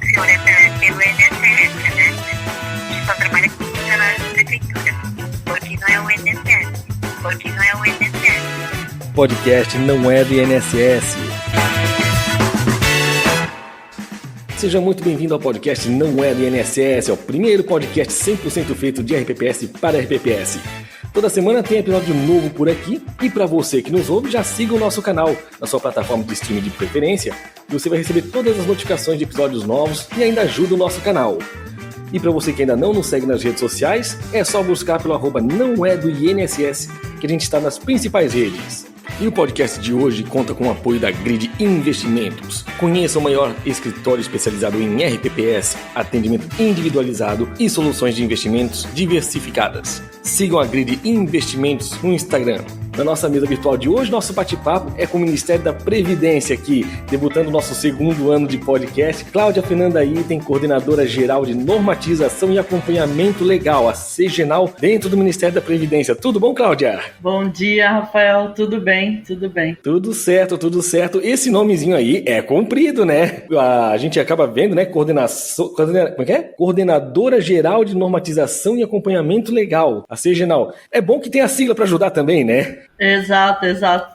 funciona pelo INSS, né? A gente só trabalha com funcionários da prefeitura, porque não é o INSS. Porque não é o INSS. Podcast não é do INSS. Seja muito bem-vindo ao podcast Não é do INSS, é o primeiro podcast 100% feito de RPPS para RPPS. Toda semana tem episódio novo por aqui e para você que nos ouve, já siga o nosso canal na sua plataforma de streaming de preferência e você vai receber todas as notificações de episódios novos e ainda ajuda o nosso canal. E para você que ainda não nos segue nas redes sociais, é só buscar pelo @não é do INSS, que a gente está nas principais redes. E o podcast de hoje conta com o apoio da Grid Investimentos. Conheça o maior escritório especializado em RPPS, atendimento individualizado e soluções de investimentos diversificadas. Sigam a Grid Investimentos no Instagram. Na nossa mesa virtual de hoje, nosso bate-papo é com o Ministério da Previdência aqui, debutando nosso segundo ano de podcast. Cláudia Fernanda Item, coordenadora geral de normatização e acompanhamento legal, a CGNAL, dentro do Ministério da Previdência. Tudo bom, Cláudia? Bom dia, Rafael. Tudo bem, tudo bem. Tudo certo, tudo certo. Esse nomezinho aí é comprido, né? A gente acaba vendo, né? Coordenadora geral de normatização e acompanhamento legal, a CGNAL. É bom que tem a sigla para ajudar também, né? Exato.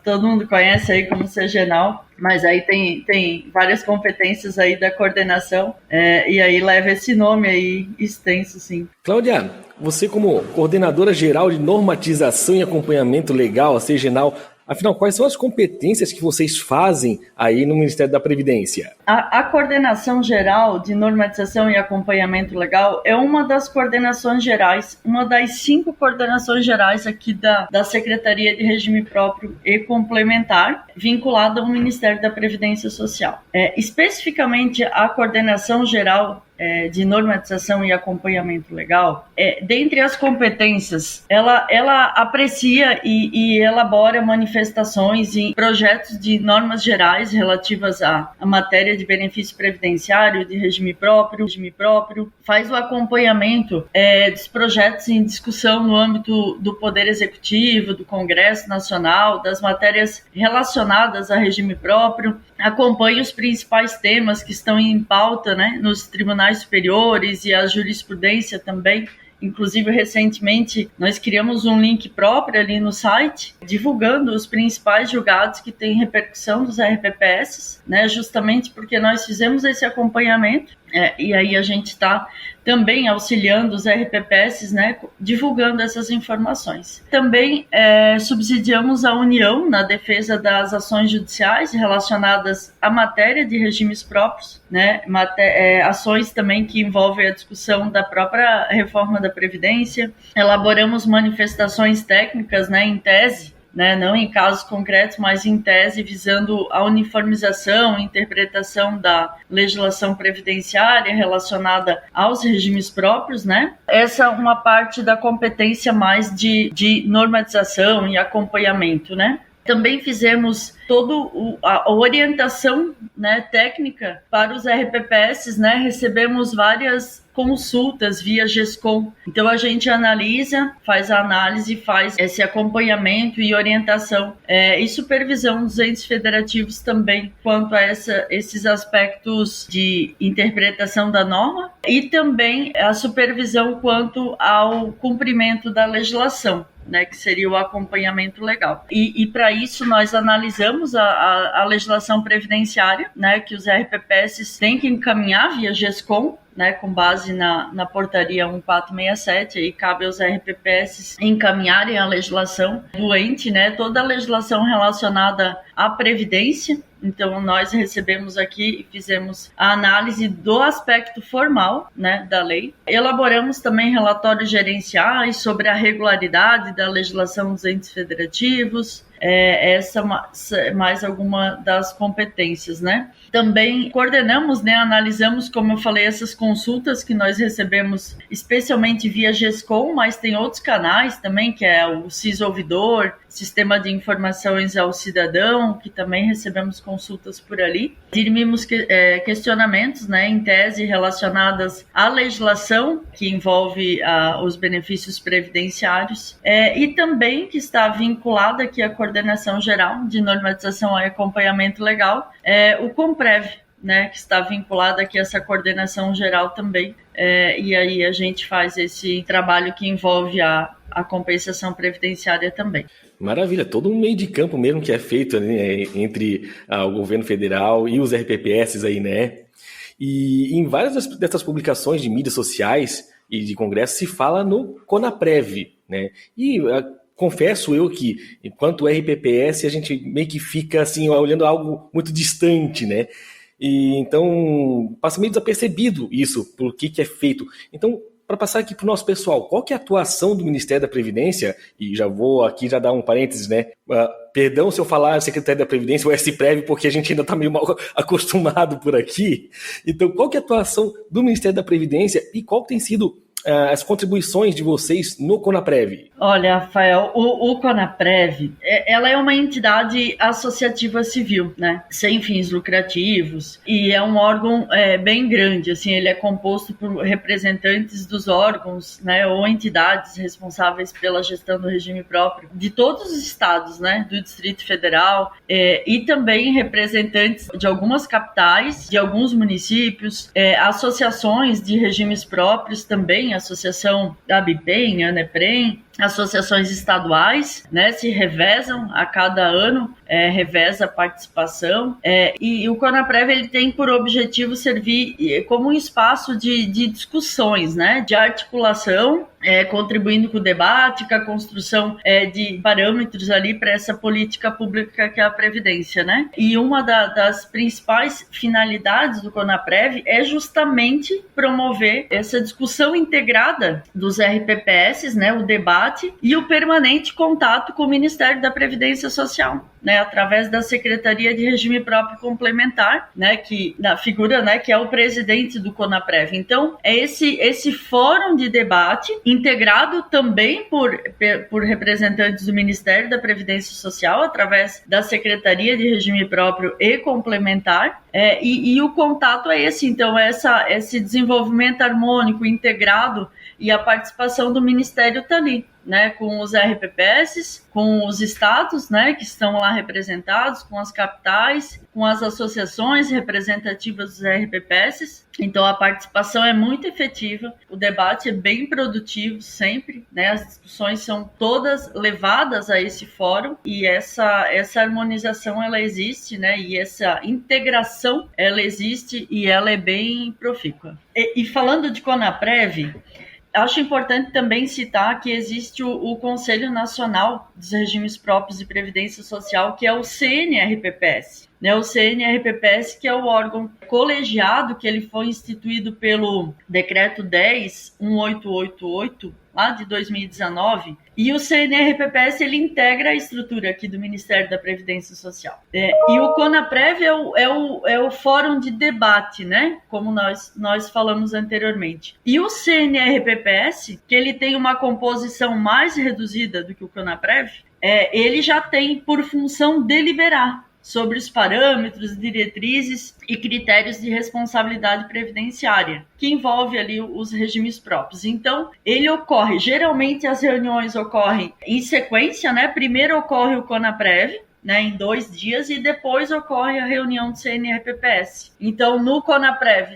Todo mundo conhece aí como CGNAL, mas aí tem várias competências aí da coordenação e aí leva esse nome aí extenso, sim. Cláudia, você como coordenadora geral de normatização e acompanhamento legal, a CGNAL, afinal, quais são as competências que vocês fazem aí no Ministério da Previdência? A coordenação geral de normatização e acompanhamento legal é uma das coordenações gerais, uma das 5 coordenações gerais aqui da Secretaria de Regime Próprio e Complementar, vinculada ao Ministério da Previdência Social. Especificamente a coordenação geral de normatização e acompanhamento legal, dentre as competências, ela aprecia e elabora manifestações em projetos de normas gerais relativas à matéria de benefício previdenciário, de regime próprio, faz o acompanhamento dos projetos em discussão no âmbito do Poder Executivo, do Congresso Nacional, das matérias relacionadas a regime próprio, acompanha os principais temas que estão em pauta, né, nos tribunais superiores e a jurisprudência também. Inclusive, recentemente, nós criamos um link próprio ali no site, divulgando os principais julgados que têm repercussão dos RPPS, né, justamente porque nós fizemos esse acompanhamento, e aí a gente está também auxiliando os RPPS, né, divulgando essas informações. Também subsidiamos a União na defesa das ações judiciais relacionadas à matéria de regimes próprios, né, ações também que envolvem a discussão da própria reforma da Previdência. Elaboramos manifestações técnicas, né, em tese, né, não em casos concretos, mas em tese, visando a uniformização e interpretação da legislação previdenciária relacionada aos regimes próprios, né? Essa é uma parte da competência mais de normatização e acompanhamento, né? Também fizemos toda a orientação, né, técnica para os RPPS, né? Recebemos várias consultas via GESCOM. Então a gente analisa, faz a análise, faz esse acompanhamento e orientação e supervisão dos entes federativos também quanto a esses aspectos de interpretação da norma e também a supervisão quanto ao cumprimento da legislação, né, que seria o acompanhamento legal. E para isso nós analisamos a legislação previdenciária, né, que os RPPS têm que encaminhar via GESCOM, né, com base na portaria 1467, aí cabe aos RPPS encaminharem a legislação do ente, né, toda a legislação relacionada à previdência. Então, nós recebemos aqui e fizemos a análise do aspecto formal, né, da lei. Elaboramos também relatórios gerenciais sobre a regularidade da legislação dos entes federativos. Essa mais alguma das competências, né? Também coordenamos, né, analisamos, como eu falei, essas consultas que nós recebemos especialmente via GESCOM, mas tem outros canais também, que é o CIS Ouvidor, Sistema de Informações ao Cidadão, que também recebemos consultas por ali. Dirimimos questionamentos, né, em tese relacionadas à legislação que envolve os benefícios previdenciários e também que está vinculada aqui à Coordenação Geral de Normatização e Acompanhamento Legal, o COMPREV, né, que está vinculada aqui a essa coordenação geral também, e aí a gente faz esse trabalho que envolve a compensação previdenciária também. Maravilha, todo um meio de campo mesmo que é feito, né, entre o governo federal e os RPPS aí, né? E em várias dessas publicações de mídias sociais e de congresso se fala no CONAPREV, né? E confesso eu que, enquanto RPPS, a gente meio que fica assim, olhando algo muito distante, né? E então passa meio desapercebido isso, por que é feito. Então, para passar aqui para o nosso pessoal, qual que é a atuação do Ministério da Previdência? E já vou aqui já dar um parênteses, né? Perdão se eu falar Secretaria da Previdência ou SPREV, porque a gente ainda está meio mal acostumado por aqui. Então, qual que é a atuação do Ministério da Previdência e qual tem sido as contribuições de vocês no CONAPREV? Olha, Rafael, o CONAPREV, ela é uma entidade associativa civil, né, sem fins lucrativos, e é um órgão bem grande, assim, ele é composto por representantes dos órgãos, né, ou entidades responsáveis pela gestão do regime próprio de todos os estados, né, do Distrito Federal, e também representantes de algumas capitais, de alguns municípios, associações de regimes próprios também, associação da ABIPEM, ANEPREM, associações estaduais, né, se revezam a cada ano, reveza a participação, e o CONAPREV ele tem por objetivo servir como um espaço de discussões, né, de articulação, contribuindo com o debate, com a construção de parâmetros ali para essa política pública que é a Previdência, né? E uma das principais finalidades do CONAPREV é justamente promover essa discussão integrada dos RPPS, né, o debate e o permanente contato com o Ministério da Previdência Social, né, através da Secretaria de Regime Próprio Complementar, né, que na figura, né, que é o presidente do CONAPREV. Então, é esse fórum de debate integrado também por representantes do Ministério da Previdência Social, através da Secretaria de Regime Próprio e Complementar, e o contato é esse, então, esse desenvolvimento harmônico, integrado, e a participação do Ministério está ali, né, com os RPPS, com os estados, né, que estão lá representados, com as capitais, com as associações representativas dos RPPS. Então a participação é muito efetiva, o debate é bem produtivo sempre, né, as discussões são todas levadas a esse fórum e essa harmonização ela existe, né, e essa integração ela existe e ela é bem profícua. E falando de CONAPREV, acho importante também citar que existe o Conselho Nacional dos Regimes Próprios de Previdência Social, que é o CNRPPS. Né, o CNRPPS, que é o órgão colegiado, que ele foi instituído pelo Decreto 10.1888, lá de 2019, e o CNRPPS ele integra a estrutura aqui do Ministério da Previdência Social. E o CONAPREV é o fórum de debate, né? Como nós falamos anteriormente. E o CNRPPS, que ele tem uma composição mais reduzida do que o CONAPREV, ele já tem por função deliberar sobre os parâmetros, diretrizes e critérios de responsabilidade previdenciária, que envolve ali os regimes próprios. Então, geralmente as reuniões ocorrem em sequência, né? Primeiro ocorre o CONAPREV, né, em 2 dias, e depois ocorre a reunião do CNRPPS. Então, no CONAPREV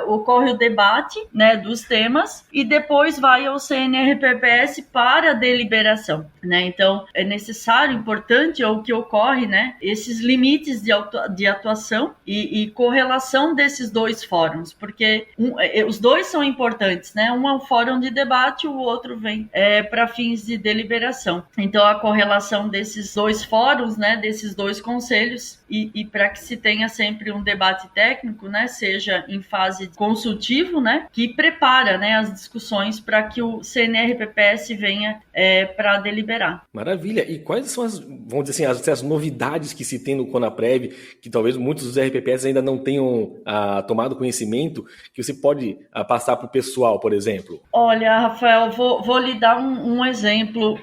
ocorre o debate, né, dos temas e depois vai ao CNRPPS para a deliberação, né? Então é necessário, importante o que ocorre, né, esses limites de atuação e correlação desses dois fóruns, porque os dois são importantes, né? Um é um fórum de debate, o outro vem para fins de deliberação. Então a correlação desses dois fóruns, né, desses dois conselhos e para que se tenha sempre um debate técnico, né, seja em fase consultivo, né, que prepara, né, as discussões para que o CNRPPS venha para deliberar. Maravilha. E quais são vamos dizer assim, as novidades que se tem no CONAPREV, que talvez muitos dos RPPS ainda não tenham tomado conhecimento, que você pode passar para o pessoal, por exemplo? Olha, Rafael, vou lhe dar um exemplo.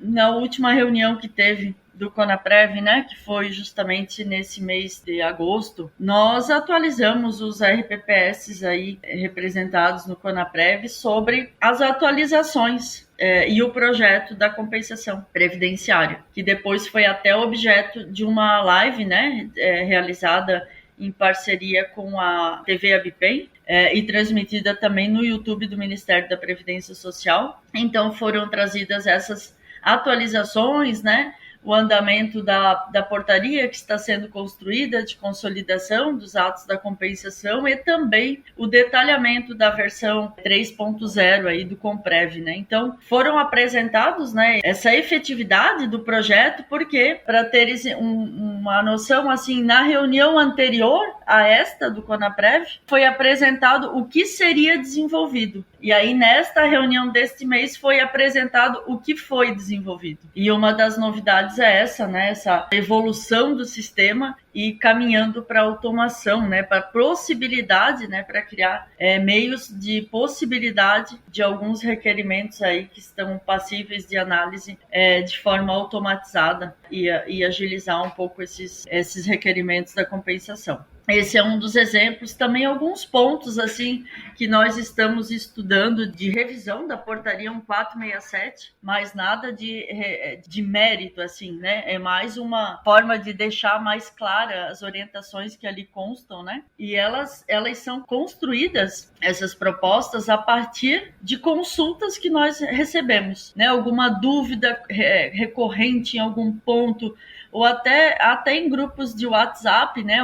Na última reunião que teve do CONAPREV, né, que foi justamente nesse mês de agosto, nós atualizamos os RPPS aí representados no CONAPREV sobre as atualizações e o projeto da compensação previdenciária, que depois foi até objeto de uma live, né, realizada em parceria com a TV Abipem, e transmitida também no YouTube do Ministério da Previdência Social. Então foram trazidas essas atualizações, né? O andamento da portaria que está sendo construída de consolidação dos atos da compensação e também o detalhamento da versão 3.0 aí do Comprev, né? Então, foram apresentados, né, essa efetividade do projeto, porque, para teres uma noção, assim, na reunião anterior a esta do Conaprev, foi apresentado o que seria desenvolvido. E aí, nesta reunião deste mês, foi apresentado o que foi desenvolvido. E uma das novidades é essa, né? Essa evolução do sistema e caminhando para automação, né? Para possibilidade, né? Para criar meios de possibilidade de alguns requerimentos aí que estão passíveis de análise de forma automatizada e agilizar um pouco esses requerimentos da compensação. Esse é um dos exemplos. Também alguns pontos assim que nós estamos estudando de revisão da portaria 1467, mas nada de mérito, assim, né? É mais uma forma de deixar mais clara as orientações que ali constam, né? E elas são construídas, essas propostas, a partir de consultas que nós recebemos, né? Alguma dúvida recorrente em algum ponto, ou até em grupos de WhatsApp, né?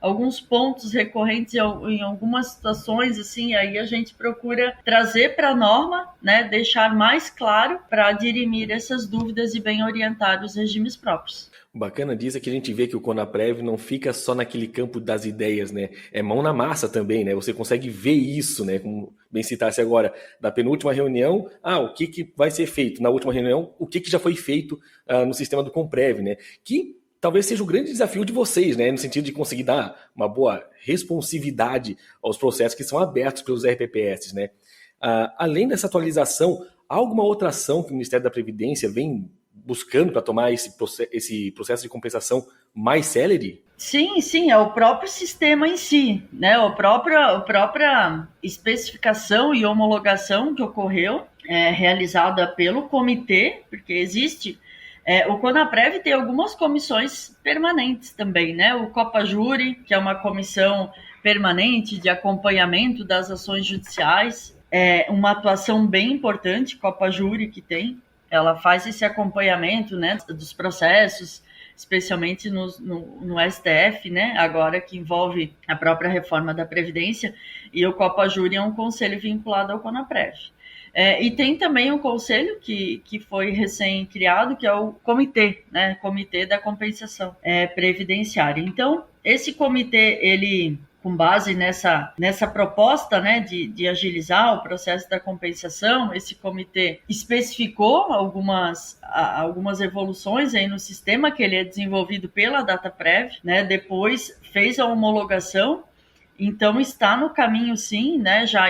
Alguns pontos recorrentes em algumas situações, assim, aí a gente procura trazer para a norma, né, deixar mais claro para dirimir essas dúvidas e bem orientar os regimes próprios. O bacana disso é que a gente vê que o Conaprev não fica só naquele campo das ideias, né? É mão na massa também, né? Você consegue ver isso, né? Como bem citasse agora, da penúltima reunião, o que vai ser feito? Na última reunião, o que já foi feito no sistema do Comprev, né? Que talvez seja o grande desafio de vocês, né, no sentido de conseguir dar uma boa responsividade aos processos que são abertos pelos RPPS, né? Além dessa atualização, há alguma outra ação que o Ministério da Previdência vem buscando para tomar esse processo de compensação mais célere? Sim, é o próprio sistema em si, né? A própria especificação e homologação que ocorreu, realizada pelo comitê, porque existe... o Conaprev tem algumas comissões permanentes também, né? O Copajure, que é uma comissão permanente de acompanhamento das ações judiciais, uma atuação bem importante, Copajure, que tem. Ela faz esse acompanhamento, né, dos processos, especialmente no STF, né? Agora que envolve a própria reforma da Previdência, e o Copajure é um conselho vinculado ao Conaprev. E tem também um conselho que foi recém-criado, que é o comitê, né? Comitê da Compensação Previdenciária. Então, esse comitê, ele, com base nessa proposta, né, de agilizar o processo da compensação, esse comitê especificou algumas evoluções aí no sistema, que ele é desenvolvido pela DataPrev, né? Depois fez a homologação. Então está no caminho, sim, né? Já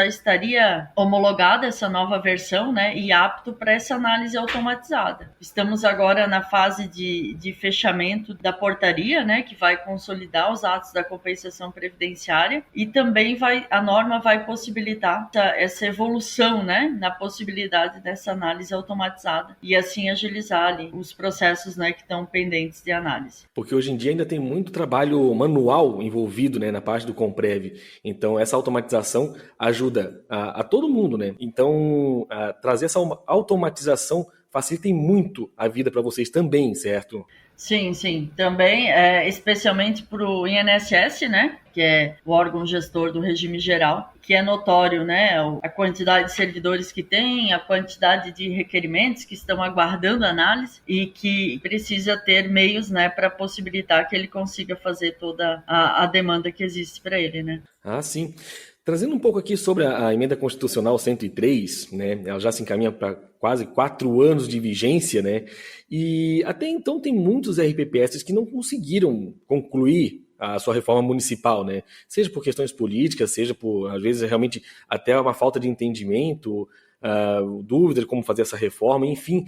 estaria homologada essa nova versão, né? E apto para essa análise automatizada. Estamos agora na fase de fechamento da portaria, né? Que vai consolidar os atos da compensação previdenciária, e também a norma vai possibilitar essa evolução, né? Na possibilidade dessa análise automatizada e assim agilizar ali os processos, né? Que estão pendentes de análise. Porque hoje em dia ainda tem muito trabalho manual envolvido, né, na parte do Comprev. Então, essa automatização ajuda a todo mundo, né? Então, trazer essa automatização facilita muito a vida para vocês também, certo? Sim. Também, especialmente para o INSS, né? Que é o órgão gestor do regime geral, que é notório, né? A quantidade de servidores que tem, a quantidade de requerimentos que estão aguardando análise e que precisa ter meios, né? Para possibilitar que ele consiga fazer toda a demanda que existe para ele, né? Sim. Trazendo um pouco aqui sobre a Emenda Constitucional 103, né? Ela já se encaminha para quase 4 anos de vigência, né? E até então tem muitos RPPS que não conseguiram concluir a sua reforma municipal, né? Seja por questões políticas, seja por, às vezes, realmente até uma falta de entendimento, dúvida de como fazer essa reforma, enfim.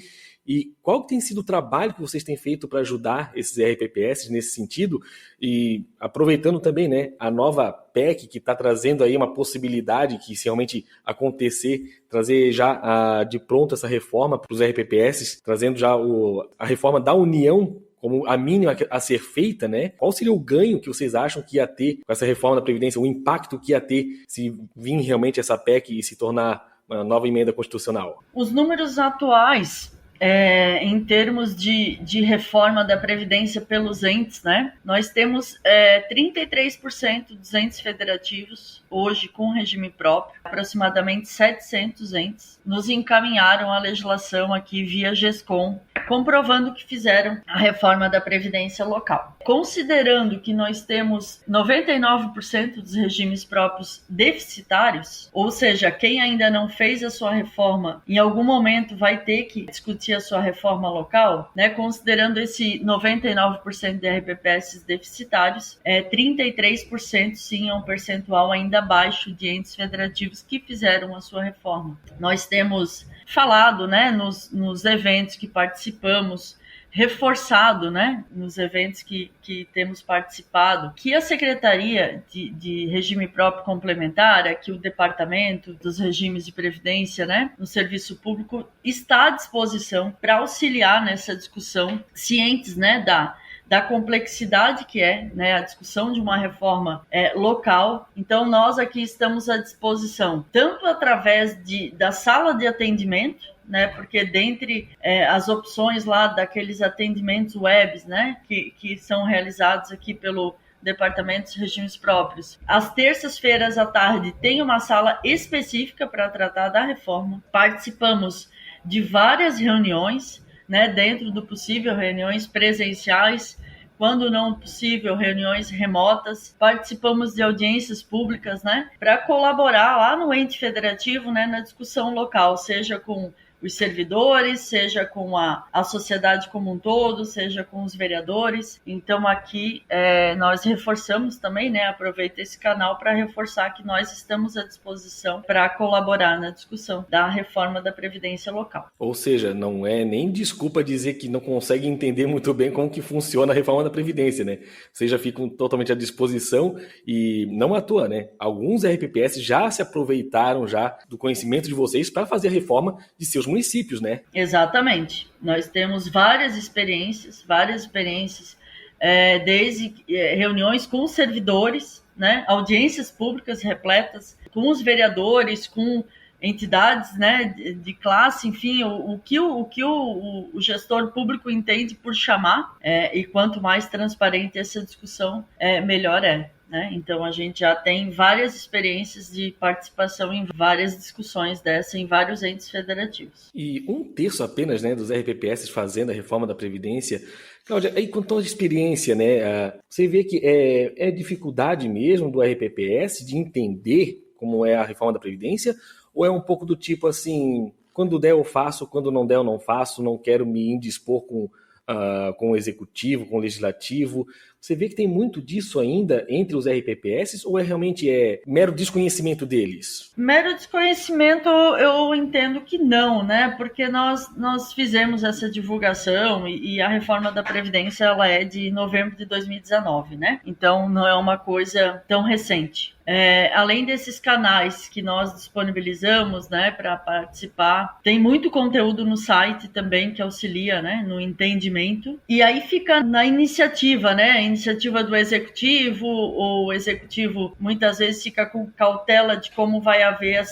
E qual tem sido o trabalho que vocês têm feito para ajudar esses RPPS nesse sentido? E aproveitando também, né, a nova PEC que está trazendo aí uma possibilidade que, se realmente acontecer, trazer já de pronto essa reforma para os RPPS, trazendo já a reforma da União como a mínima a ser feita, né? Qual seria o ganho que vocês acham que ia ter com essa reforma da Previdência, o impacto que ia ter se vir realmente essa PEC e se tornar uma nova emenda constitucional? Os números atuais, em termos de reforma da Previdência pelos entes, né? Nós temos 33% dos entes federativos hoje com regime próprio, aproximadamente 700 entes, nos encaminharam a legislação aqui via GESCOM, comprovando que fizeram a reforma da Previdência local. Considerando que nós temos 99% dos regimes próprios deficitários, ou seja, quem ainda não fez a sua reforma, em algum momento vai ter que discutir a sua reforma local, né? Considerando esse 99% de RPPS deficitários, 33% sim é um percentual ainda baixo de entes federativos que fizeram a sua reforma. Nós temos falado, né, nos eventos que participamos, reforçado, né, nos eventos que temos participado, que a Secretaria de Regime Próprio Complementar, que o Departamento dos Regimes de Previdência, né, no Serviço Público, está à disposição para auxiliar nessa discussão, cientes, né, da complexidade que é, né, a discussão de uma reforma local. Então, nós aqui estamos à disposição, tanto através da sala de atendimento, né, porque dentre as opções lá daqueles atendimentos webs, né, que são realizados aqui pelo Departamento de Regimes Próprios, às terças-feiras à tarde tem uma sala específica para tratar da reforma. Participamos de várias reuniões, né, dentro do possível, reuniões presenciais, quando não possível, reuniões remotas. Participamos de audiências públicas, né, para colaborar lá no ente federativo, né, na discussão local, seja com os servidores, seja com a sociedade como um todo, seja com os vereadores. Então aqui nós reforçamos também, né, aproveito esse canal para reforçar que nós estamos à disposição para colaborar na discussão da reforma da Previdência local. Ou seja, não é nem desculpa dizer que não consegue entender muito bem como que funciona a reforma da Previdência, né? Vocês já ficam totalmente à disposição e não à toa, né? Alguns RPPS já se aproveitaram já do conhecimento de vocês para fazer a reforma de seus municípios, né? Exatamente. Nós temos várias experiências, desde reuniões com os servidores, né, audiências públicas repletas, com os vereadores, com entidades, né, de classe, enfim, o que o gestor público entende por chamar, e quanto mais transparente essa discussão, melhor é. Né? Então a gente já tem várias experiências de participação em várias discussões dessa em vários entes federativos. E 1/3 apenas, né, dos RPPS fazendo a reforma da Previdência. Cláudia, aí com toda a experiência, né, você vê que é dificuldade mesmo do RPPS de entender como é a reforma da Previdência, ou é um pouco do tipo assim, quando der eu faço, quando não der eu não faço, não quero me indispor com o executivo, com o legislativo? Você vê que tem muito disso ainda entre os RPPS, ou realmente mero desconhecimento deles? Mero desconhecimento eu entendo que não, né? Porque nós fizemos essa divulgação e a reforma da Previdência ela é de novembro de 2019, né? Então não é uma coisa tão recente. Além desses canais que nós disponibilizamos, né, para participar, tem muito conteúdo no site também que auxilia, né, no entendimento. E aí fica na iniciativa, né, a iniciativa do executivo. O executivo muitas vezes fica com cautela de como vai haver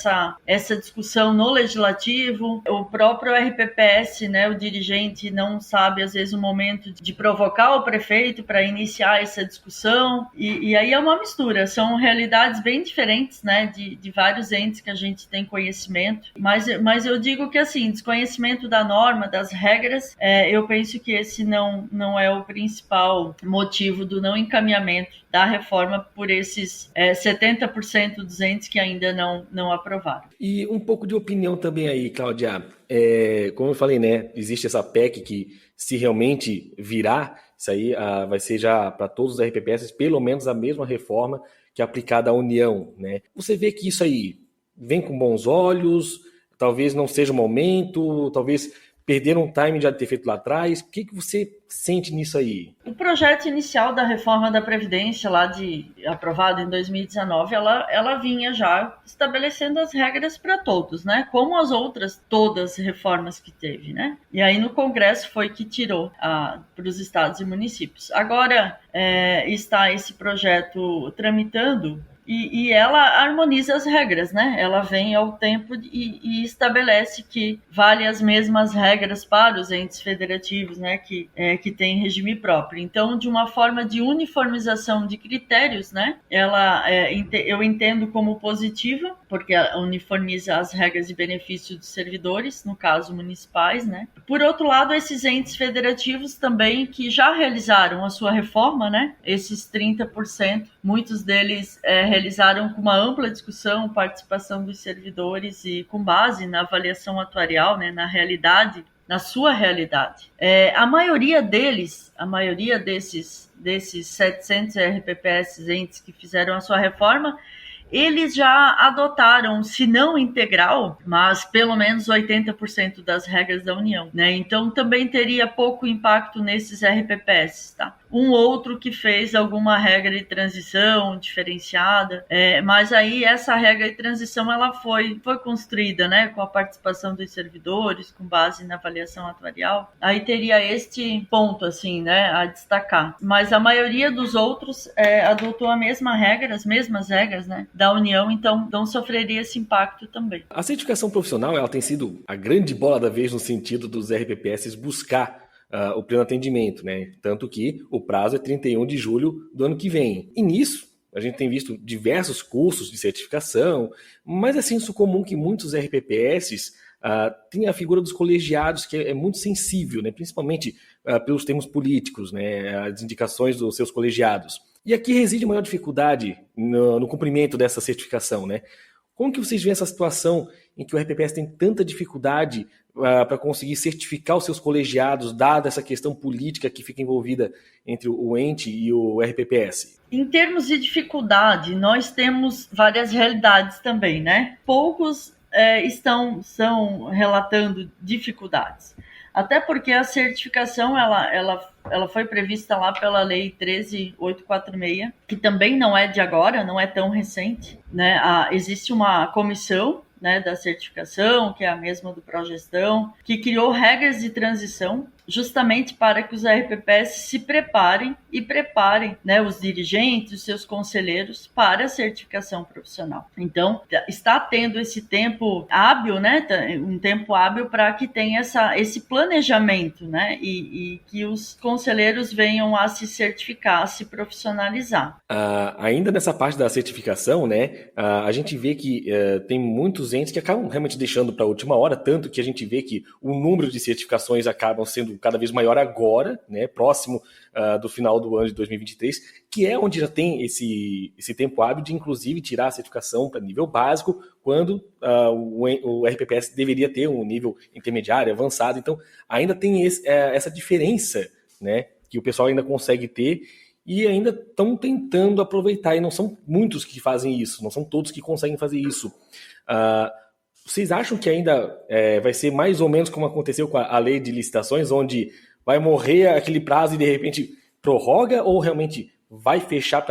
essa discussão no legislativo. O próprio RPPS, né, o dirigente não sabe às vezes o momento de provocar o prefeito para iniciar essa discussão. E aí é uma mistura, são realidades bem diferentes, né, de vários entes que a gente tem conhecimento, mas eu digo que assim, desconhecimento da norma, das regras, eu penso que esse não é o principal motivo do não encaminhamento da reforma por esses 70% dos entes que ainda não aprovaram. E um pouco de opinião também aí, Cláudia. Como eu falei, né, existe essa PEC que, se realmente virar, isso aí vai ser já para todos os RPPS, pelo menos a mesma reforma que é aplicada à União, né? Você vê que isso aí vem com bons olhos, talvez não seja o momento, talvez perderam um time já de ter feito lá atrás? O que você sente nisso aí? O projeto inicial da reforma da Previdência, aprovado em 2019, ela vinha já estabelecendo as regras para todos, né? Como as outras todas reformas que teve, né? E aí no Congresso foi que tirou para os estados e municípios. Agora está esse projeto tramitando. E ela harmoniza as regras, né? Ela vem ao tempo e estabelece que vale as mesmas regras para os entes federativos, né? Que têm regime próprio. Então, de uma forma de uniformização de critérios, né? Eu entendo como positiva, porque uniformiza as regras e benefícios dos servidores, no caso municipais, né? Por outro lado, esses entes federativos também que já realizaram a sua reforma, né? Esses 30%, muitos deles realizaram com uma ampla discussão, participação dos servidores e com base na avaliação atuarial, né, na realidade, na sua realidade. A maioria desses 700 RPPS entes que fizeram a sua reforma, eles já adotaram, se não integral, mas pelo menos 80% das regras da União, né? Então também teria pouco impacto nesses RPPS, tá? Um outro que fez alguma regra de transição diferenciada, mas aí essa regra de transição ela foi construída, né, com a participação dos servidores, com base na avaliação atuarial. Aí teria este ponto, assim, né, a destacar. Mas a maioria dos outros adotou as mesmas regras, né, da União, então não sofreria esse impacto também. A certificação profissional ela tem sido a grande bola da vez no sentido dos RPPS buscar o pleno atendimento, né? Tanto que o prazo é 31 de julho do ano que vem. E nisso, a gente tem visto diversos cursos de certificação, mas é senso comum que muitos RPPS têm a figura dos colegiados, que é muito sensível, né? Principalmente pelos termos políticos, né? As indicações dos seus colegiados. E aqui reside a maior dificuldade no cumprimento dessa certificação, né? Como que vocês veem essa situação em que o RPPS tem tanta dificuldade para conseguir certificar os seus colegiados, dada essa questão política que fica envolvida entre o ente e o RPPS? Em termos de dificuldade, nós temos várias realidades também, né? Poucos estão relatando dificuldades. Até porque a certificação ela foi prevista lá pela Lei 13.846, que também não é de agora, não é tão recente, né? Existe uma comissão, né, da certificação, que é a mesma do Progestão, que criou regras de transição justamente para que os RPPS se preparem, né, os dirigentes, os seus conselheiros para a certificação profissional. Então, está tendo esse tempo hábil, né, um tempo hábil para que tenha esse planejamento, né, e que os conselheiros venham a se certificar, a se profissionalizar. Ainda nessa parte da certificação, né, a gente vê que tem muitos entes que acabam realmente deixando para a última hora, tanto que a gente vê que o número de certificações acabam sendo cada vez maior agora, né, próximo do final do ano de 2023, que é onde já tem esse tempo hábil de, inclusive, tirar a certificação para nível básico, quando o RPPS deveria ter um nível intermediário, avançado. Então, ainda tem essa diferença, né, que o pessoal ainda consegue ter e ainda estão tentando aproveitar, e não são muitos que fazem isso, não são todos que conseguem fazer isso. Vocês acham que ainda vai ser mais ou menos como aconteceu com a lei de licitações, onde vai morrer aquele prazo e de repente prorroga, ou realmente vai fechar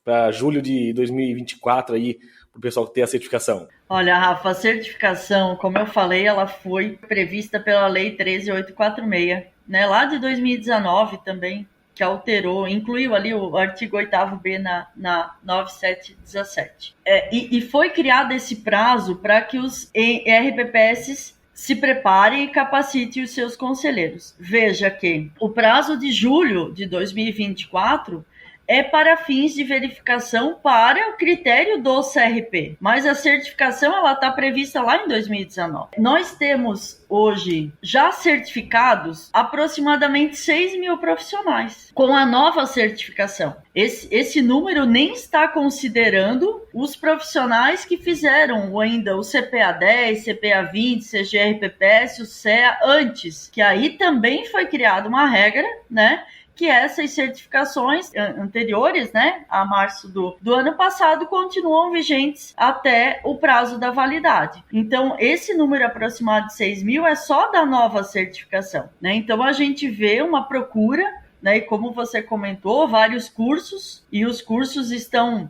para julho de 2024 aí para o pessoal ter a certificação? Olha, Rafa, a certificação, como eu falei, ela foi prevista pela Lei 13.846, né, lá de 2019 também, que alterou, incluiu ali o artigo 8º-B na 9717. E foi criado esse prazo para que os RPPS se preparem e capacitem os seus conselheiros. Veja que o prazo de julho de 2024 é para fins de verificação para o critério do CRP, mas a certificação ela está prevista lá em 2019. Nós temos hoje já certificados aproximadamente 6 mil profissionais com a nova certificação. Esse número nem está considerando os profissionais que fizeram ainda o CPA 10, CPA 20, CGRPPS, o CEA antes, que aí também foi criada uma regra, né, que essas certificações anteriores, né, a março do ano passado, continuam vigentes até o prazo da validade. Então, esse número aproximado de 6 mil é só da nova certificação, né? Então, a gente vê uma procura, né, e como você comentou, vários cursos, e os cursos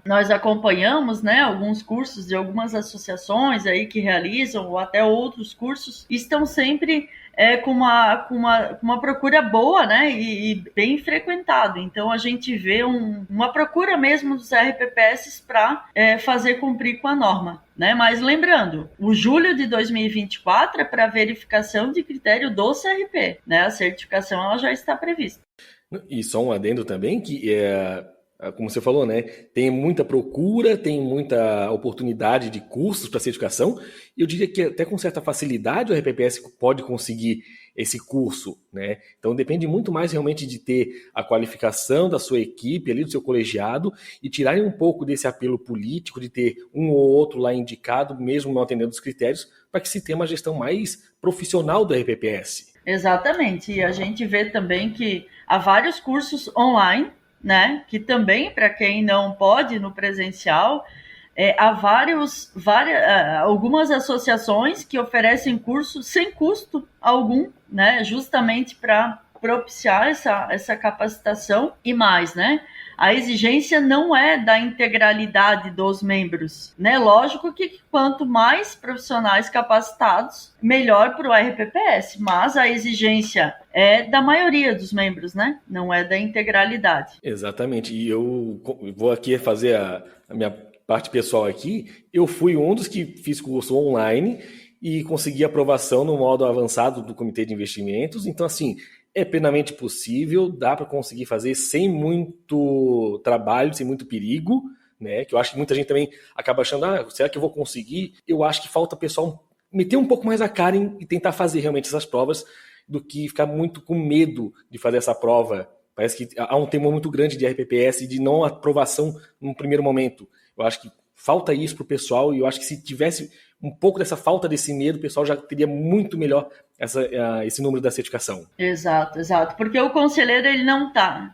nós acompanhamos, né, alguns cursos de algumas associações aí que realizam, ou até outros cursos, estão sempre com uma procura boa, né, e bem frequentado. Então, a gente vê uma procura mesmo dos RPPS para fazer cumprir com a norma, né? Mas lembrando, o julho de 2024 é para verificação de critério do CRP, né? A certificação ela já está prevista. E só um adendo também, que como você falou, né? Tem muita procura, tem muita oportunidade de cursos para certificação. E eu diria que até com certa facilidade o RPPS pode conseguir esse curso, né? Então depende muito mais realmente de ter a qualificação da sua equipe ali, do seu colegiado, e tirarem um pouco desse apelo político de ter um ou outro lá indicado, mesmo não atendendo os critérios, para que se tenha uma gestão mais profissional do RPPS. Exatamente. E a gente vê também que há vários cursos online, né? Que também, para quem não pode no presencial, há algumas associações que oferecem cursos sem custo algum, né? Justamente para propiciar essa capacitação e mais, né? A exigência não é da integralidade dos membros, né? Lógico que quanto mais profissionais capacitados, melhor para o RPPS, mas a exigência é da maioria dos membros, né? Não é da integralidade. Exatamente. E eu vou aqui fazer a minha parte pessoal aqui. Eu fui um dos que fiz curso online e consegui aprovação no modo avançado do Comitê de Investimentos. Então, assim, é plenamente possível, dá para conseguir fazer sem muito trabalho, sem muito perigo, né? Que eu acho que muita gente também acaba achando, será que eu vou conseguir? Eu acho que falta o pessoal meter um pouco mais a cara e tentar fazer realmente essas provas do que ficar muito com medo de fazer essa prova. Parece que há um temor muito grande de RPPS e de não aprovação no primeiro momento. Eu acho que falta isso para o pessoal e eu acho que se tivesse um pouco dessa falta desse medo, o pessoal já teria muito melhor esse número da certificação. Exato. Porque o conselheiro,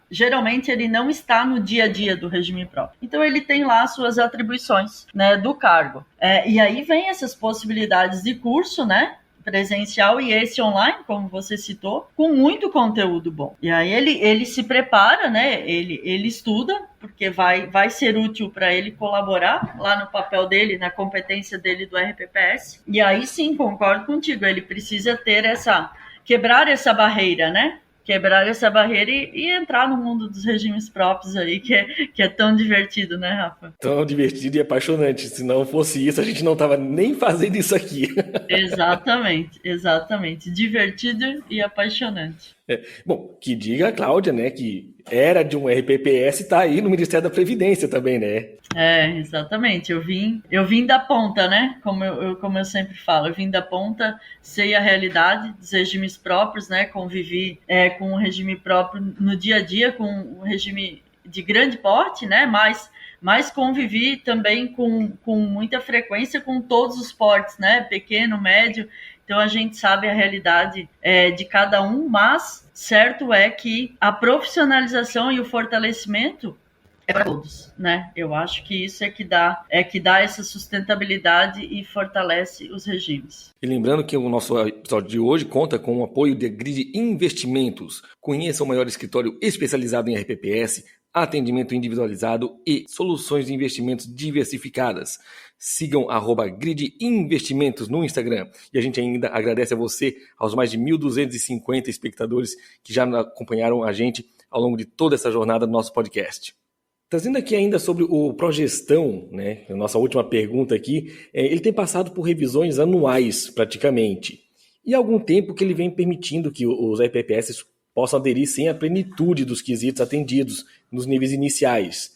geralmente ele não está no dia a dia do regime próprio. Então ele tem lá as suas atribuições, né, do cargo. E aí vem essas possibilidades de curso, né, presencial e esse online, como você citou, com muito conteúdo bom. E aí ele se prepara, né? Ele estuda, porque vai ser útil para ele colaborar lá no papel dele, na competência dele do RPPS. E aí sim, concordo contigo, ele precisa quebrar essa barreira, né? Quebrar essa barreira e entrar no mundo dos regimes próprios aí, que é tão divertido, né, Rafa? Tão divertido e apaixonante. Se não fosse isso, a gente não estava nem fazendo isso aqui. Exatamente. Divertido e apaixonante. Bom, que diga a Cláudia, né, que era de um RPPS e está aí no Ministério da Previdência também, né? Exatamente. Eu vim da ponta, né? Como eu sempre falo, eu vim da ponta, sei a realidade dos regimes próprios, né? Convivi com o regime próprio no dia a dia, com o regime de grande porte, né? Mas convivi também com muita frequência com todos os portes, né? Pequeno, médio. Então a gente sabe a realidade de cada um, mas certo é que a profissionalização e o fortalecimento é para todos, né? Eu acho que isso é que dá essa sustentabilidade e fortalece os regimes. E lembrando que o nosso episódio de hoje conta com o apoio da Grid Investimentos. Conheça o maior escritório especializado em RPPS, atendimento individualizado e soluções de investimentos diversificadas. Sigam @Grid Investimentos no Instagram. E a gente ainda agradece a você, aos mais de 1.250 espectadores que já acompanharam a gente ao longo de toda essa jornada do nosso podcast. Trazendo aqui ainda sobre o Progestão, né, a nossa última pergunta aqui, ele tem passado por revisões anuais praticamente. E há algum tempo que ele vem permitindo que os RPPS possam aderir sem a plenitude dos quesitos atendidos nos níveis iniciais.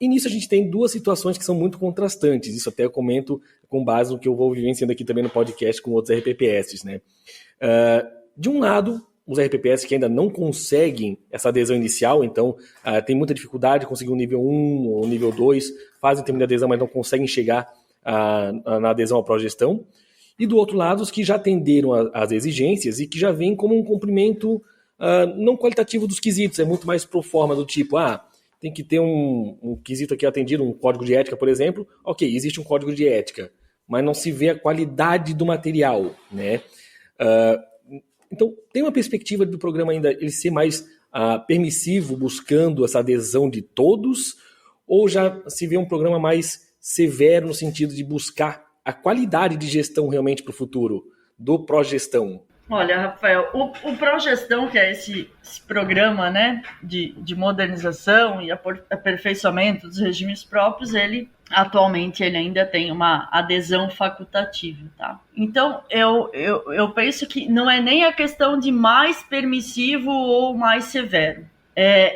E nisso a gente tem duas situações que são muito contrastantes. Isso até eu comento com base no que eu vou vivenciando aqui também no podcast com outros RPPS, né? De um lado, os RPPS que ainda não conseguem essa adesão inicial, então tem muita dificuldade de conseguir um nível 1 ou um nível 2, fazem termo de adesão, mas não conseguem chegar na adesão à progestão. E do outro lado, os que já atenderam às exigências e que já vêm como um cumprimento não qualitativo dos quesitos, é muito mais pro forma, do tipo, tem que ter um quesito aqui atendido, um código de ética, por exemplo. Ok, existe um código de ética, mas não se vê a qualidade do material, né? Então, tem uma perspectiva do programa ainda ele ser mais permissivo, buscando essa adesão de todos, ou já se vê um programa mais severo no sentido de buscar a qualidade de gestão realmente para o futuro, do pró-gestão? Olha, Rafael, o Progestão, que é esse programa, né, de modernização e aperfeiçoamento dos regimes próprios, atualmente ele ainda tem uma adesão facultativa, tá? Então, eu penso que não é nem a questão de mais permissivo ou mais severo.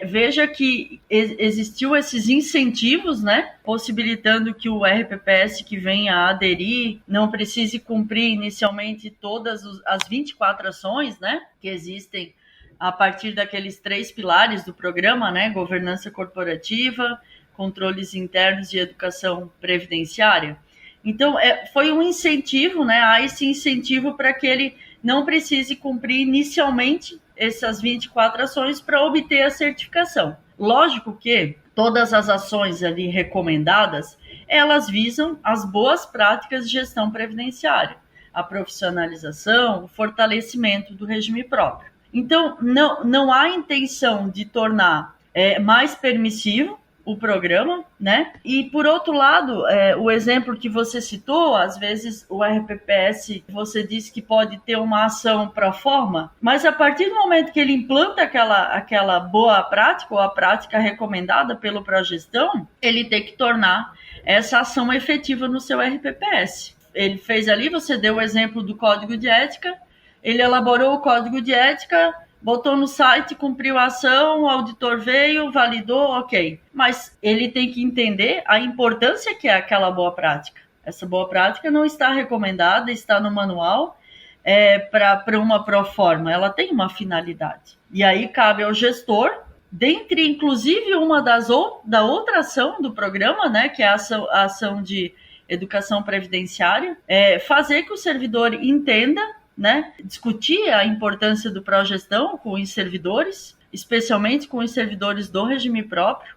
Veja que existiu esses incentivos, né, possibilitando que o RPPS que venha a aderir não precise cumprir inicialmente todas as 24 ações, né, que existem a partir daqueles 3 pilares do programa, né, governança corporativa, controles internos e educação previdenciária. Então, foi um incentivo, né, há esse incentivo para que ele não precise cumprir inicialmente essas 24 ações para obter a certificação. Lógico que todas as ações ali recomendadas, elas visam as boas práticas de gestão previdenciária, a profissionalização, o fortalecimento do regime próprio. Então, não há intenção de tornar mais permissivo o programa, né? E, por outro lado, o exemplo que você citou, às vezes o RPPS, você disse que pode ter uma ação pro forma, mas a partir do momento que ele implanta aquela boa prática, ou a prática recomendada pelo Progestão, ele tem que tornar essa ação efetiva no seu RPPS. Ele fez ali, você deu o exemplo do Código de Ética, ele elaborou o Código de Ética, botou no site, cumpriu a ação, o auditor veio, validou, ok. Mas ele tem que entender a importância que é aquela boa prática. Essa boa prática não está recomendada, está no manual para uma proforma. Ela tem uma finalidade. E aí cabe ao gestor, dentre inclusive da outra ação do programa, né, que é a ação de educação previdenciária, fazer que o servidor entenda, né, discutir a importância do pró-gestão com os servidores, especialmente com os servidores do regime próprio,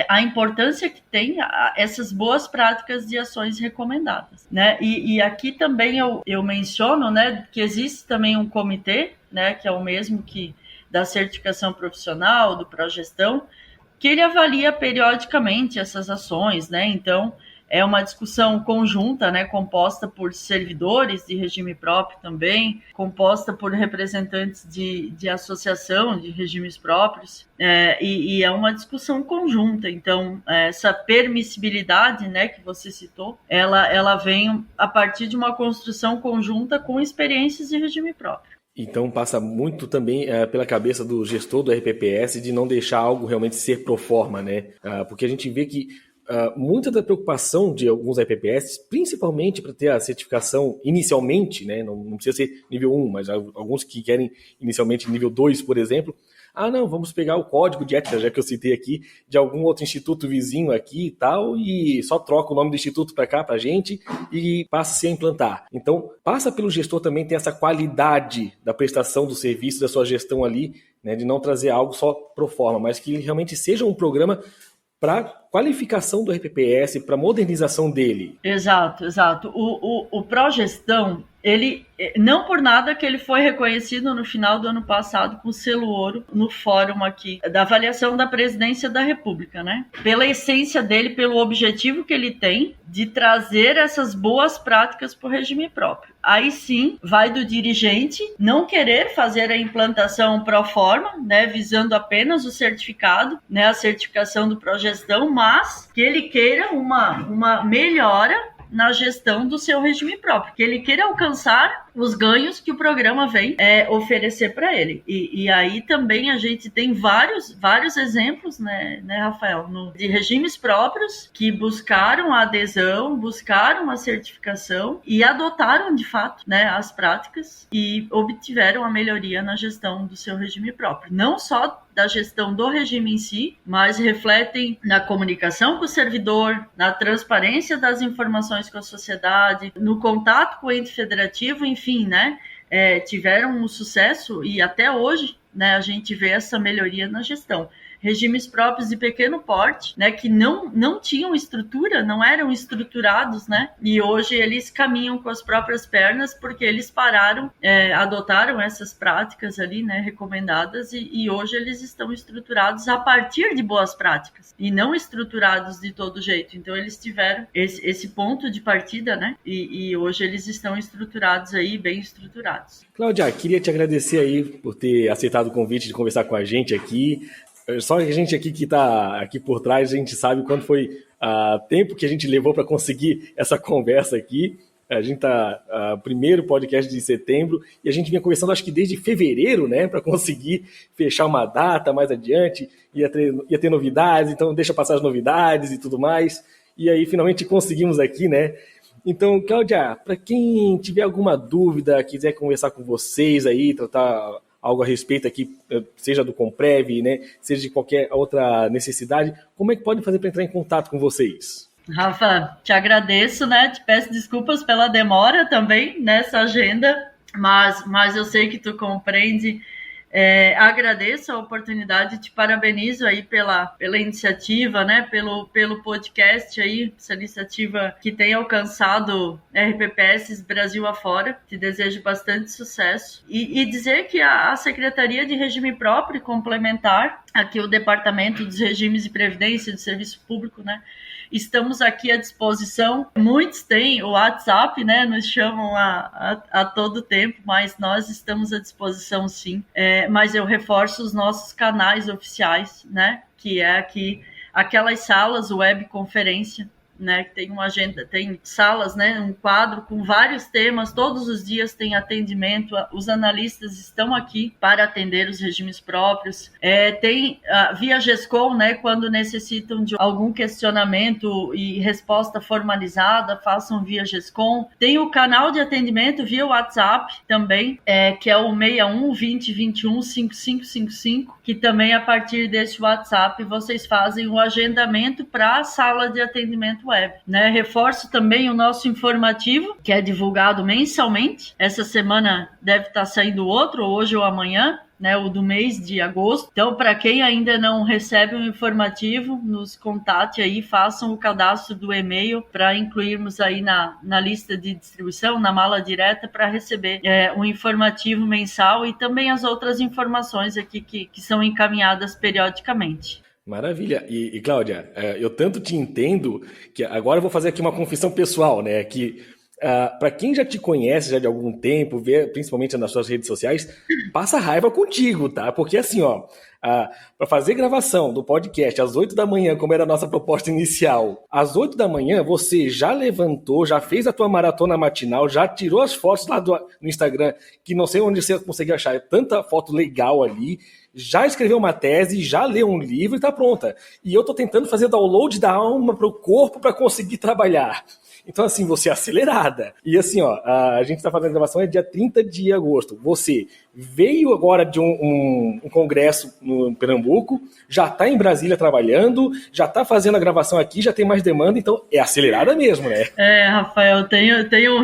a importância que tem essas boas práticas de ações recomendadas, né? E aqui também eu menciono, né, que existe também um comitê, né, que é o mesmo que da certificação profissional, do pró-gestão, que ele avalia periodicamente essas ações, né? Então, é uma discussão conjunta, né, composta por servidores de regime próprio também, composta por representantes de associação de regimes próprios, e é uma discussão conjunta. Então, essa permissibilidade, né, que você citou, ela vem a partir de uma construção conjunta com experiências de regime próprio. Então passa muito também pela cabeça do gestor do RPPS de não deixar algo realmente ser pro forma, né? Porque a gente vê que muita da preocupação de alguns RPPS, principalmente para ter a certificação inicialmente, né, não precisa ser nível 1, mas alguns que querem inicialmente nível 2, por exemplo, não, vamos pegar o código de ética, já que eu citei aqui, de algum outro instituto vizinho aqui e tal, e só troca o nome do instituto para cá, para a gente, e passa-se a implantar. Então, passa pelo gestor também ter essa qualidade da prestação do serviço, da sua gestão ali, né, de não trazer algo só pro forma, mas que realmente seja um programa para qualificação do RPPS, para modernização dele. Exato. O Progestão, ele, não por nada que ele foi reconhecido no final do ano passado com o selo ouro no fórum aqui da avaliação da Presidência da República, né? Pela essência dele, pelo objetivo que ele tem de trazer essas boas práticas para o regime próprio. Aí sim, vai do dirigente não querer fazer a implantação pro forma, né, visando apenas o certificado, né, a certificação do Progestão, mas que ele queira uma melhora na gestão do seu regime próprio, que ele queira alcançar os ganhos que o programa vem oferecer para ele. E aí também a gente tem vários exemplos, né, Rafael, de regimes próprios que buscaram a adesão, buscaram a certificação e adotaram de fato, né, as práticas e obtiveram a melhoria na gestão do seu regime próprio. Não só da gestão do regime em si, mas refletem na comunicação com o servidor, na transparência das informações com a sociedade, no contato com o ente federativo, enfim, né? tiveram um sucesso e até hoje, né, a gente vê essa melhoria na gestão. Regimes próprios de pequeno porte, né, que não tinham estrutura, não eram estruturados, né, e hoje eles caminham com as próprias pernas porque eles adotaram essas práticas ali, né, recomendadas e hoje eles estão estruturados a partir de boas práticas e não estruturados de todo jeito. Então eles tiveram esse ponto de partida, né, e hoje eles estão estruturados aí, bem estruturados. Cláudia, queria te agradecer aí por ter aceitado o convite de conversar com a gente aqui. Só a gente aqui que está aqui por trás, a gente sabe quanto foi tempo que a gente levou para conseguir essa conversa aqui. A gente está primeiro podcast de setembro e a gente vinha conversando acho que desde fevereiro, né, para conseguir fechar uma data mais adiante, ia ter novidades, então deixa passar as novidades e tudo mais. E aí finalmente conseguimos aqui, né? Então, Cláudia, para quem tiver alguma dúvida, quiser conversar com vocês aí, tratar algo a respeito aqui, seja do Comprev, né, seja de qualquer outra necessidade, como é que pode fazer para entrar em contato com vocês? Rafa, te agradeço, né? Te peço desculpas pela demora também nessa agenda, mas eu sei que tu compreende. Agradeço a oportunidade, te parabenizo aí pela iniciativa, né, pelo podcast aí, essa iniciativa que tem alcançado RPPS Brasil afora. Te desejo bastante sucesso e dizer que a Secretaria de Regime Próprio e Complementar, aqui o Departamento dos Regimes de Previdência do Serviço Público, né, estamos aqui à disposição. Muitos têm o WhatsApp, né? Nos chamam a todo tempo, mas nós estamos à disposição sim. Mas eu reforço os nossos canais oficiais, né? Que é aqui aquelas salas web conferência, né, que tem uma agenda, tem salas, né, um quadro com vários temas, todos os dias tem atendimento, os analistas estão aqui para atender os regimes próprios, tem via GESCOM, né, quando necessitam de algum questionamento e resposta formalizada, façam via GESCOM, tem o canal de atendimento via WhatsApp também, que é o 61 20 21 5555, que também a partir desse WhatsApp vocês fazem o agendamento para a sala de atendimento web, né? Reforço também o nosso informativo, que é divulgado mensalmente. Essa semana deve estar saindo outro, hoje ou amanhã, né, o do mês de agosto. Então, para quem ainda não recebe o informativo, nos contate aí, façam o cadastro do e-mail para incluirmos aí na lista de distribuição, na mala direta, para receber um informativo mensal e também as outras informações aqui que são encaminhadas periodicamente. Maravilha. E Cláudia, eu tanto te entendo que agora eu vou fazer aqui uma confissão pessoal, né? Que para quem já te conhece já de algum tempo, vê principalmente nas suas redes sociais, passa raiva contigo, tá? Porque assim, para fazer gravação do podcast às 8 da manhã, como era a nossa proposta inicial, às 8 da manhã você já levantou, já fez a tua maratona matinal, já tirou as fotos lá no Instagram, que não sei onde você conseguiu achar tanta foto legal ali, já escreveu uma tese, já leu um livro e tá pronta. E eu tô tentando fazer download da alma pro corpo para conseguir trabalhar. Então, assim, você é acelerada. E assim, a gente tá fazendo a gravação dia 30 de agosto. Você veio agora de um congresso no Pernambuco, já tá em Brasília trabalhando, já tá fazendo a gravação aqui, já tem mais demanda, então é acelerada mesmo, né? Rafael, tenho um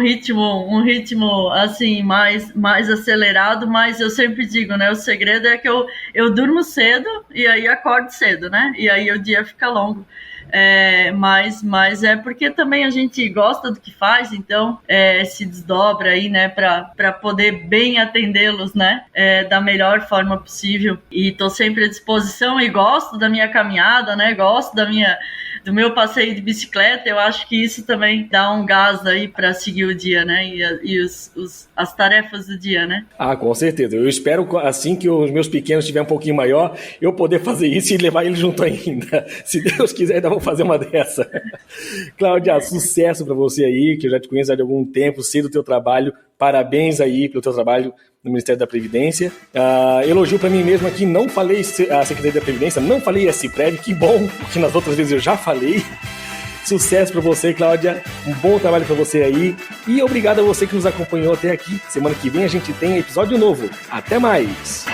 ritmo assim, mais acelerado, mas eu sempre digo, né, o segredo é que eu durmo cedo e aí acordo cedo, né? E aí o dia fica longo. Mas é porque também a gente gosta do que faz, então se desdobra aí, né, para poder bem atendê-los, né, da melhor forma possível. E estou sempre à disposição e gosto da minha caminhada, né, gosto do meu passeio de bicicleta. Eu acho que isso também dá um gás aí para seguir o dia, né, e as tarefas do dia, né. Com certeza. Eu espero, assim que os meus pequenos estiverem um pouquinho maior, eu poder fazer isso e levar eles junto ainda. Se Deus quiser, ainda vou fazer uma dessa. Cláudia, sucesso para você aí, que eu já te conheço há de algum tempo, sei do teu trabalho. Parabéns aí pelo teu trabalho no Ministério da Previdência. Elogio para mim mesmo aqui, não falei a Secretaria da Previdência, não falei a Ciprev, que bom, porque nas outras vezes eu já falei. Sucesso para você, Cláudia, um bom trabalho para você aí e obrigado a você que nos acompanhou até aqui. Semana que vem a gente tem episódio novo. Até mais!